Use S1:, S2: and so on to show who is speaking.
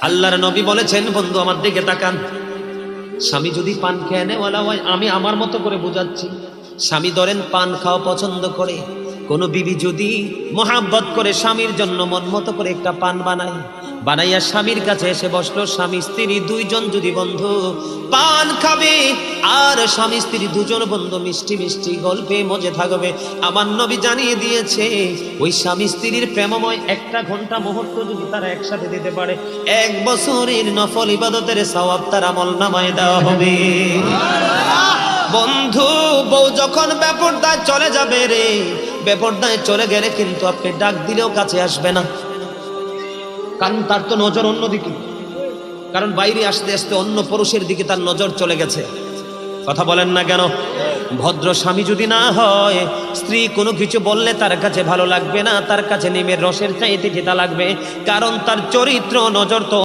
S1: আল্লাহর নবী বলেছেন, বন্ধু আমার দিকে তাকান, স্বামী যদি পান খেয়ে নেওয়ালা হয়, আমি আমার মতো করে বুঝাচ্ছি, স্বামী ধরেন পান খাওয়া পছন্দ করে, কোন বিবি যদি মোহাব্বত করে স্বামীর জন্য মন মতো করে একটা পান বানাইয়া স্বামীর কাছে এসে বসলো, স্বামী স্ত্রী দুইজন যদি বন্ধু পান খাবে আর স্বামী স্ত্রী দুজন বন্ধু মিষ্টি মিষ্টি গল্পে মজে থাকবে, আমার নবী জানিয়ে দিয়েছে ওই স্বামী স্ত্রীর প্রেমময় একটা ঘন্টা মুহূর্ত যদি তারা একসাথে দিতে পারে, 1 বছরের নফল ইবাদতের সওয়াব তার আমলনামায় দেওয়া হবে। বন্ধু, বউ যখন বেপরদায় চলে যাবে রে, বেপরদায় চলে গেলে কিন্তু আপনি ডাক দিলেও কাছে আসবে না, কারণ তার তো নজর অন্যদিকে, কারণ বাইরে আসতে আসতে অন্য পুরুষের দিকে তার নজর চলে গেছে। কথা বলেন না কেন? ভদ্র স্বামী যদি না হয়, স্ত্রী কোনো কিছু বললে তার কাছে ভালো লাগবে না, তার কাছে নিমের রসের চাইতে যেটা লাগবে, কারণ তার চরিত্র নজর তো